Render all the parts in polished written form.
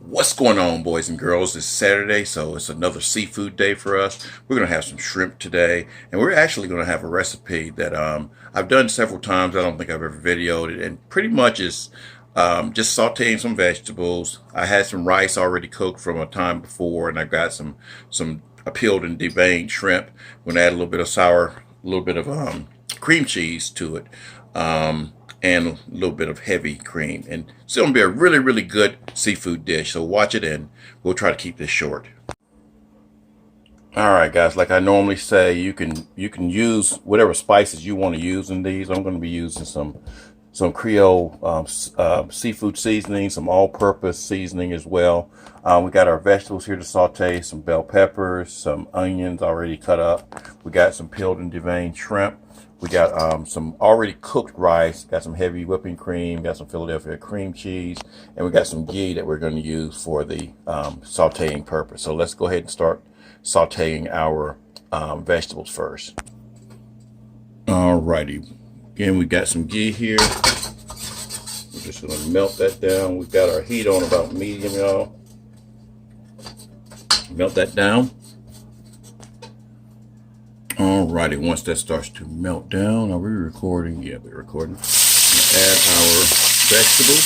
What's going on, boys and girls? It's Saturday, so it's another seafood day for us. We're going to have some shrimp today, and we're actually going to have a recipe that I've done several times. I don't think I've ever videoed it, and pretty much is just sauteing some vegetables. I had some rice already cooked from a time before, and I've got some peeled and deveined shrimp. I'm going to add a little bit of a little bit of cream cheese to it. And a little bit of heavy cream. And it's going to be a really, really good seafood dish. So watch it, and we'll try to keep this short. All right, guys, like I normally say, you can use whatever spices you want to use in these. I'm going to be using some Creole seafood seasoning, some all-purpose seasoning as well. We got our vegetables here to saute, some bell peppers, some onions already cut up. We got some peeled and deveined shrimp. We got some already cooked rice, got some heavy whipping cream, got some Philadelphia cream cheese, and we got some ghee that we're going to use for the sauteing purpose. So let's go ahead and start sauteing our vegetables first. Alrighty. Again, we got some ghee here. We're just going to melt that down. We've got our heat on about medium, y'all. Melt that down. Alrighty, once that starts to melt down, are we recording? Yeah, we're recording. Add our vegetables.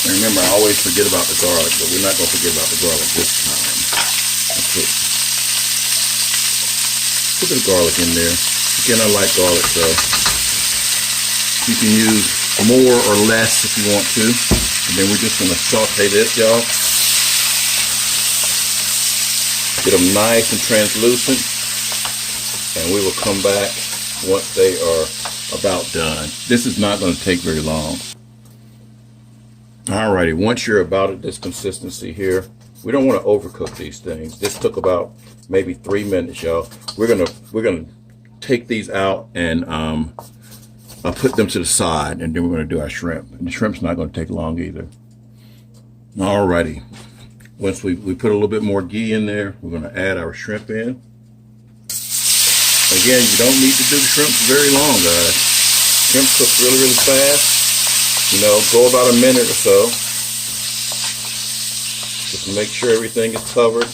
And remember, I always forget about the garlic, but we're not going to forget about the garlic this time. I'll put a bit of garlic in there. Again, I like garlic, so you can use more or less if you want to. And then we're just going to saute this, y'all. Get them nice and translucent, and we will come back once they are about done. This is not going to take very long. Alrighty, once you're about at this consistency here, we don't want to overcook these things. This took about maybe 3 minutes, y'all. We're gonna take these out and I'll put them to the side, and then we're going to do our shrimp. And the shrimp's not going to take long either. Alrighty. Once we put a little bit more ghee in there, we're going to add our shrimp in. Again, you don't need to do the shrimp very long, guys. Shrimp cooks really, really fast. You know, go about a minute or so. Just to make sure everything is covered.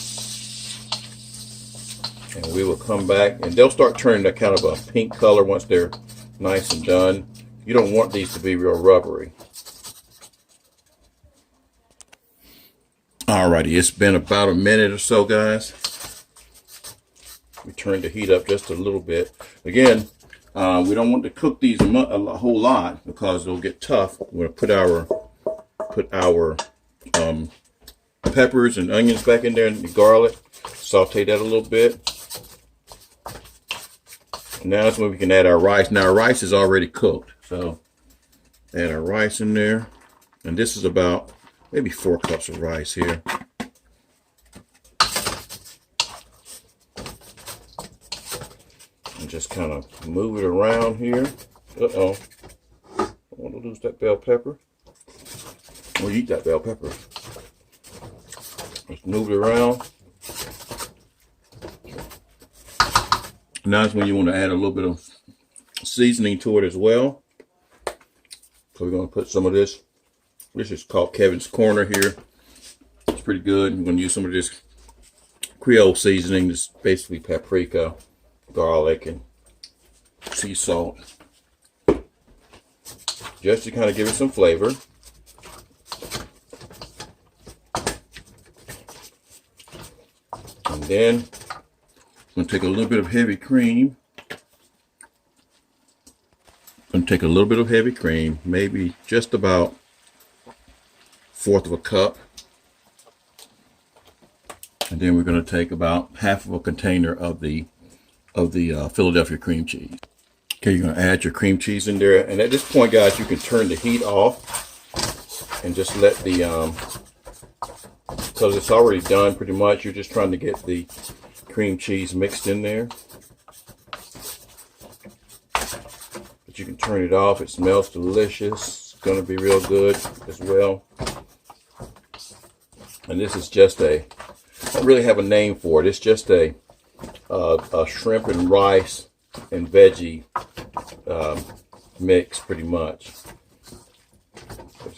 And we will come back, and they'll start turning that kind of a pink color once they're nice and done. You don't want these to be real rubbery. Alrighty, it's been about a minute or so, guys. We turn the heat up just a little bit. Again, we don't want to cook these a whole lot because they'll get tough. We're going to put our peppers and onions back in there, and the garlic. Saute that a little bit. And now that's when we can add our rice. Now our rice is already cooked, so add our rice in there, and this is about maybe 4 cups of rice here. And just kind of move it around here. Uh-oh. I want to lose that bell pepper. We'll eat that bell pepper. Just move it around. Now is when you want to add a little bit of seasoning to it as well. So we're going to put some of this. This is called Kevin's Corner here. It's pretty good. I'm going to use some of this Creole seasoning. This is basically paprika, garlic, and sea salt. Just to kind of give it some flavor. And then I'm going to take a little bit of heavy cream. I'm going to take a little bit of heavy cream, maybe just about 1/4 of a cup, and then we're going to take about half of a container of the Philadelphia cream cheese. Okay, you're going to add your cream cheese in there, and at this point, guys, you can turn the heat off and just let the because it's already done pretty much. You're just trying to get the cream cheese mixed in there, but you can turn it off. It smells delicious. It's going to be real good as well. And this is just I don't really have a name for it. It's just a shrimp and rice and veggie mix, pretty much.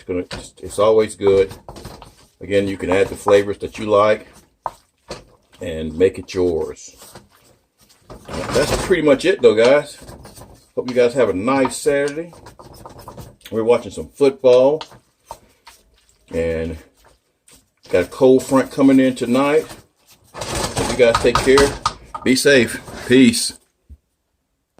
It's always good. Again, you can add the flavors that you like and make it yours. That's pretty much it though, guys. Hope you guys have a nice Saturday. We're watching some football and got a cold front coming in tonight. So you guys take care. Be safe. Peace.